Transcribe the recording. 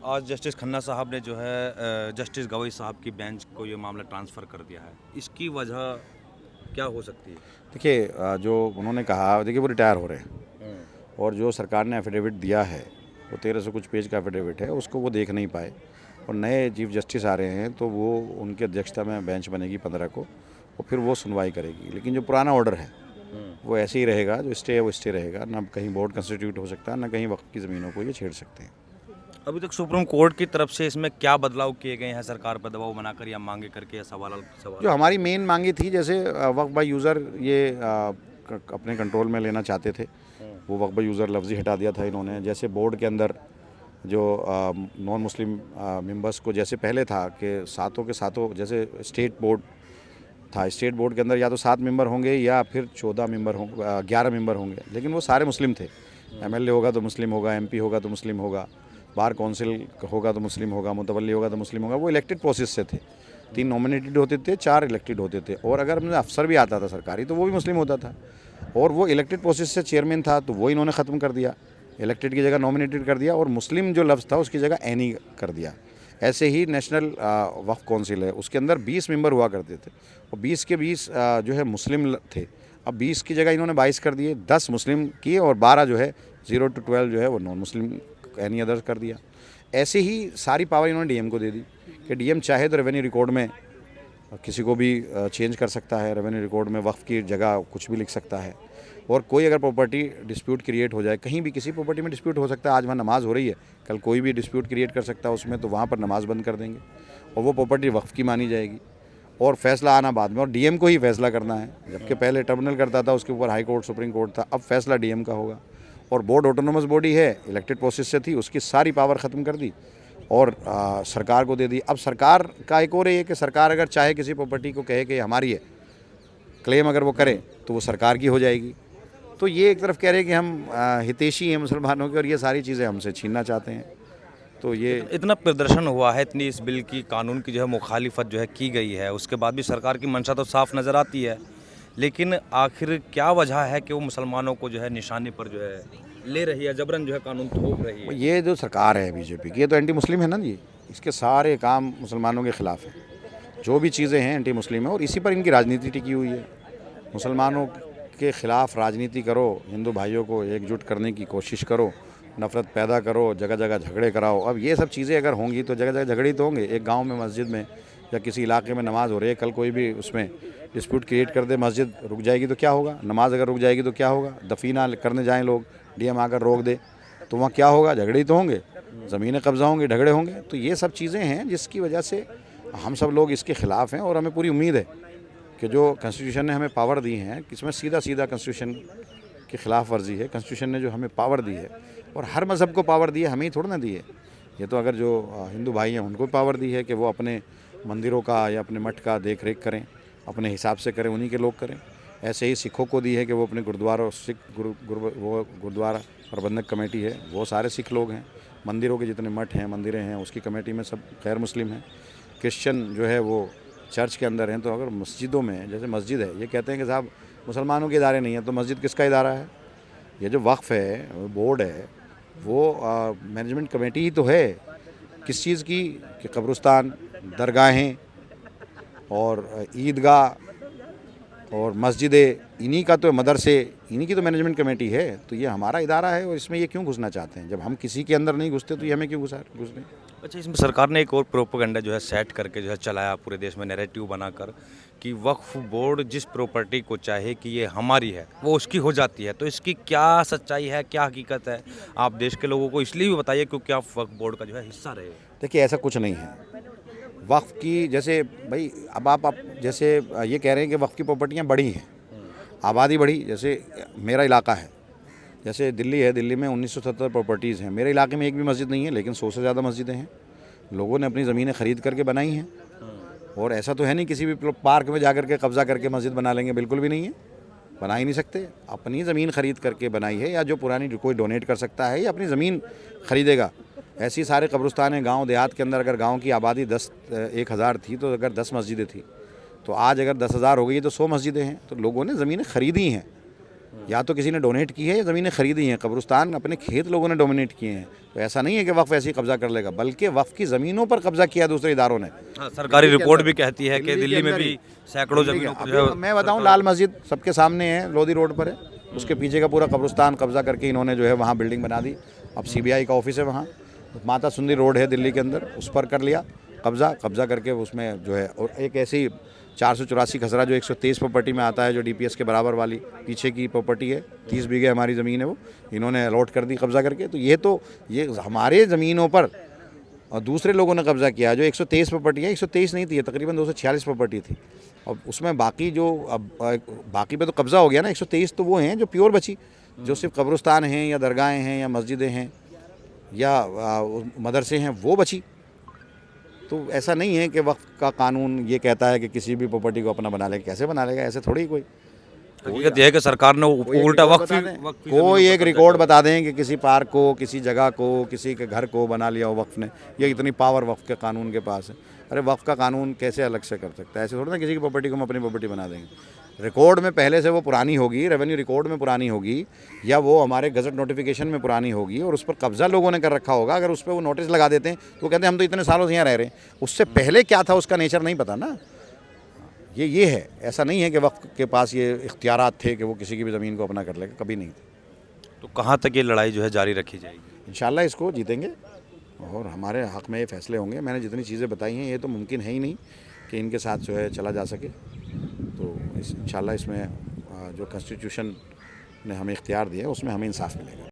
आज जस्टिस खन्ना साहब ने जो है जस्टिस गवई साहब की बेंच को ये मामला ट्रांसफ़र कर दिया है। इसकी वजह क्या हो सकती है? देखिए जो उन्होंने कहा, देखिए वो रिटायर हो रहे हैं और जो सरकार ने एफिडेविट दिया है वो 1300 कुछ पेज का एफिडेविट है, उसको वो देख नहीं पाए और नए चीफ जस्टिस आ रहे हैं तो वो उनकी अध्यक्षता में बेंच बनेगी 15 को और फिर वो सुनवाई करेगी। लेकिन जो पुराना ऑर्डर है वो ऐसे ही रहेगा, जो स्टे है वो स्टे रहेगा, ना कहीं बोर्ड कंस्टिट्यूट हो सकता है, ना कहीं वक्त की ज़मीनों को ये छेड़ सकते हैं। अभी तक सुप्रीम कोर्ट की तरफ से इसमें क्या बदलाव किए गए हैं सरकार पर दबाव बनाकर या मांगे करके या जो सवाल? हमारी मेन मांगी थी, जैसे वक्फ बाय यूज़र ये अपने कंट्रोल में लेना चाहते थे, वो वक्फ बाय यूज़र लफ्ज़ ही हटा दिया था इन्होंने। जैसे बोर्ड के अंदर जो नॉन मुस्लिम मेंबर्स को जैसे पहले था कि सातों के सातों, जैसे स्टेट बोर्ड था, स्टेट बोर्ड के अंदर या तो 7 मेंबर होंगे या फिर 14 मेंबर होंगे, 11 मेंबर होंगे, लेकिन वो सारे मुस्लिम थे। एमएलए होगा तो मुस्लिम होगा, एमपी होगा तो मुस्लिम होगा, बार काउंसिल होगा तो मुस्लिम होगा, मुतवल्ली होगा तो मुस्लिम होगा। वो इलेक्टेड प्रोसेस से थे, 3 नॉमिनेटेड होते थे, 4 इलेक्टेड होते थे और अगर अपने अफसर भी आता था सरकारी तो वो भी मुस्लिम होता था। और वो इलेक्टेड प्रोसेस से चेयरमैन था तो वो इन्होंने ख़त्म कर दिया, इलेक्टेड की जगह नॉमिनेटेड कर दिया और मुस्लिम जो लफ्ज़ था उसकी जगह एनी कर दिया। ऐसे ही नेशनल वक्फ काउंसिल है, उसके अंदर 20 मेंबर हुआ करते थे और 20 के 20 जो है मुस्लिम थे। अब 20 की जगह इन्होंने 22 कर दिए, 10 मुस्लिम किए और 12 जो है 0 to 12 जो है वो नॉन मुस्लिम एनी अदर्स कर दिया। ऐसे ही सारी पावर इन्होंने डीएम को दे दी कि डीएम चाहे तो रेवेन्यू रिकॉर्ड में किसी को भी चेंज कर सकता है, रेवेन्यू रिकॉर्ड में वक्फ की जगह कुछ भी लिख सकता है। और कोई अगर प्रॉपर्टी डिस्प्यूट क्रिएट हो जाए, कहीं भी किसी प्रॉपर्टी में डिस्प्यूट हो सकता है, आज वहाँ नमाज़ हो रही है, कल कोई भी डिस्प्यूट क्रिएट कर सकता है उसमें, तो वहाँ पर नमाज़ बंद कर देंगे और वो प्रॉपर्टी वक्फ की मानी जाएगी और फैसला आना बाद में, और डीएम को ही फैसला करना है। जबकि पहले ट्रिब्यूनल करता था, उसके ऊपर हाई कोर्ट सुप्रीम कोर्ट था, अब फैसला डीएम का होगा। और बोर्ड ऑटोनोमस बॉडी है, इलेक्टेड प्रोसेस से थी, उसकी सारी पावर ख़त्म कर दी और सरकार को दे दी। अब सरकार का एक और ये कि सरकार अगर चाहे किसी प्रॉपर्टी को कहे कि हमारी है, क्लेम अगर वो करे तो वो सरकार की हो जाएगी। तो ये एक तरफ कह रहे हैं कि हम हितैषी हैं मुसलमानों के और ये सारी चीज़ें हमसे छीनना चाहते हैं। तो ये इतना प्रदर्शन हुआ है, इतनी इस बिल की कानून की जो है मुखालिफत जो है की गई है, उसके बाद भी सरकार की मंशा तो साफ नज़र आती है, लेकिन आखिर क्या वजह है कि वो मुसलमानों को जो है निशाने पर जो है ले रही है, जबरन जो है कानून थोप रही है? ये जो सरकार है बीजेपी की, ये तो एंटी मुस्लिम है ना जी। इसके सारे काम मुसलमानों के ख़िलाफ़ हैं, जो भी चीज़ें हैं एंटी मुस्लिम है और इसी पर इनकी राजनीति टिकी हुई है। मुसलमानों के ख़िलाफ़ राजनीति करो, हिंदू भाइयों को एकजुट करने की कोशिश करो, नफ़रत पैदा करो, जगह जगह झगड़े कराओ। अब ये सब चीज़ें अगर होंगी तो जगह जगह झगड़े ही तो होंगे। एक गांव में मस्जिद में या किसी इलाके में नमाज़ हो रही है, कल कोई भी उसमें डिस्प्यूट क्रिएट कर दे, मस्जिद रुक जाएगी तो क्या होगा? नमाज अगर रुक जाएगी तो क्या होगा? दफीना करने जाएँ लोग, डीएम आकर रोक दे तो वहाँ क्या होगा? झगड़े ही तो होंगे, ज़मीनें कब्ज़ा होंगी, झगड़े होंगे। तो ये सब चीज़ें हैं जिसकी वजह से हम सब लोग इसके ख़िलाफ़ हैं और हमें पूरी उम्मीद है कि जो कॉन्स्टिट्यूशन ने हमें पावर दी हैं, इसमें सीधा सीधा कॉन्स्टिट्यूशन की ख़िलाफ़ वर्जी है। कॉन्स्टिट्यूशन ने जो हमें पावर दी है और हर मज़हब को पावर दी है, हमें ही थोड़ा ना दी है। ये तो अगर जो हिंदू भाई हैं उनको पावर दी है कि वो अपने मंदिरों का या अपने मठ का देख रेख करें, अपने हिसाब से करें, उन्हीं के लोग करें। ऐसे ही सिखों को दी है कि वो अपने गुरुद्वारा, सिख वो गुरुद्वारा प्रबंधक कमेटी है, वो सारे सिख लोग हैं। मंदिरों के जितने मठ हैं, मंदिरें हैं, उसकी कमेटी में सब गैर मुस्लिम हैं। क्रिश्चियन जो है वो चर्च के अंदर हैं। तो अगर मस्जिदों में, जैसे मस्जिद है, ये कहते हैं कि साहब मुसलमानों के इदारे नहीं हैं, तो मस्जिद किसका इदारा है? ये जो वक्फ़ है, बोर्ड है, वो मैनेजमेंट कमेटी ही तो है। किस चीज़ की? कि कब्रिस्तान, दरगाहें और ईदगाह और मस्जिदें, इन्हीं का तो मदरसे, इन्हीं की तो मैनेजमेंट कमेटी है। तो ये हमारा इदारा है और इसमें ये क्यों घुसना चाहते हैं? जब हम किसी के अंदर नहीं घुसते तो ये हमें क्यों घुसने? अच्छा, इसमें सरकार ने एक और प्रोपेगेंडा जो है सेट करके जो है चलाया पूरे देश में, नैरेटिव बनाकर कि वक्फ बोर्ड जिस प्रॉपर्टी को चाहे कि ये हमारी है वो उसकी हो जाती है। तो इसकी क्या सच्चाई है, क्या हकीकत है? आप देश के लोगों को इसलिए भी बताइए क्योंकि आप वक्फ बोर्ड का जो है हिस्सा रहे हो। देखिए, ऐसा कुछ नहीं है। वक्फ़ की, जैसे भाई अब आप जैसे ये कह रहे हैं कि वक्फ़ की प्रॉपर्टियाँ बढ़ी हैं, आबादी बढ़ी। जैसे मेरा इलाका है, जैसे दिल्ली है, दिल्ली में 1970 प्रॉपर्टीज़ हैं। मेरे इलाके में एक भी मस्जिद नहीं है, लेकिन 100 से ज़्यादा मस्जिदें हैं। लोगों ने अपनी ज़मीनें ख़रीद करके बनाई हैं और ऐसा तो है नहीं किसी भी पार्क में जा कर के कब्ज़ा करके मस्जिद बना लेंगे, बिल्कुल भी नहीं है, बना ही नहीं सकते। अपनी ज़मीन ख़रीद करके बनाई है, या जो पुरानी कोई डोनेट कर सकता है या अपनी ज़मीन ख़रीदेगा। ऐसे ही सारे कब्रिस्तान हैं गाँव देहात के अंदर। अगर गाँव की आबादी 1,000 थी तो अगर 10 मस्जिदें थी, तो आज अगर 10,000 हो गई तो 100 मस्जिदें हैं। तो लोगों ने ज़मीनें ख़रीदी हैं या तो किसी ने डोनेट की है या ज़मीनें खरीदी हैं। कब्रिस्तान अपने खेत लोगों ने डोमिनेट किए हैं, तो ऐसा नहीं है कि वक्फ ऐसे ही कब्जा कर लेगा, बल्कि वक्फ की ज़मीनों पर कब्जा किया दूसरे इदारों ने। हाँ, सरकारी दिल्ली के रिपोर्ट अंदर- भी कहती है कि दिल्ली के दिल्ली में अंदर भी ही- सैकड़ों दिल्ली के- जमीनों को जो है अभी मैं बताऊं, लाल मस्जिद सबके सामने है, लोधी रोड पर है, उसके पीछे का पूरा कब्रिस्तान कब्जा करके इन्होंने जो है वहाँ बिल्डिंग बना दी। अब CBI का ऑफिस है वहाँ। माता सुंदरी रोड है दिल्ली के अंदर, उस पर कर लिया कब्जा करके उसमें जो है। और एक ऐसी 484 खसरा जो 123 प्रॉपर्टी में आता है, जो DPS के बराबर वाली पीछे की प्रॉपर्टी है, 30 बीघे हमारी ज़मीन है, वो इन्होंने अलॉट कर दी कब्जा करके। तो ये हमारे ज़मीनों पर और दूसरे लोगों ने कब्जा किया। जो 123 प्रॉपर्टी है, 123 नहीं थी, ये तकरीबन 246 प्रॉपर्टी थी। अब उसमें बाकी जो बाकी पे तो कब्जा हो गया ना, 123 तो वो हैं जो प्योर बची, जो सिर्फ कब्रिस्तान हैं या दरगाहें हैं या मस्जिदें हैं या मदरसे हैं, वो बची। तो ऐसा नहीं है कि वक्फ का कानून ये कहता है कि किसी भी प्रॉपर्टी को अपना बना लेगा। कैसे बना लेगा? ऐसे थोड़ी कोई हकीकत यह है कि सरकार ने उल्टा कोई एक रिकॉर्ड बता दें कि किसी पार्क को, किसी जगह को, किसी के घर को बना लिया हो वक्फ ने। ये इतनी पावर वक्फ के कानून के पास है। अरे वक्फ का कानून कैसे अलग से कर सकता है? ऐसे थोड़ी ना किसी की प्रॉपर्टी को हम अपनी प्रॉपर्टी बना देंगे। रिकॉर्ड में पहले से वो पुरानी होगी, रेवेन्यू रिकॉर्ड में पुरानी होगी, या वो हमारे गजट नोटिफिकेशन में पुरानी होगी, और उस पर कब्जा लोगों ने कर रखा होगा। अगर उस पर वो नोटिस लगा देते हैं तो कहते हैं हम तो इतने सालों से यहाँ रह रहे हैं। उससे पहले क्या था उसका नेचर नहीं पता ना। ये है, ऐसा नहीं है कि वक्फ के पास ये इख्तियारात थे कि वो किसी की भी ज़मीन को अपना कर लेगा, कभी नहीं थे। तो कहाँ तक ये लड़ाई जो है जारी रखी जाएगी? इंशाल्लाह इसको जीतेंगे और हमारे हक़ में ये फैसले होंगे। मैंने जितनी चीज़ें बताई हैं, ये तो मुमकिन है ही नहीं कि इनके साथ जो है चला जा सके। तो इंशाल्लाह इसमें जो कॉन्स्टिट्यूशन ने हमें इख्तियार दिया है उसमें हमें इंसाफ मिलेगा।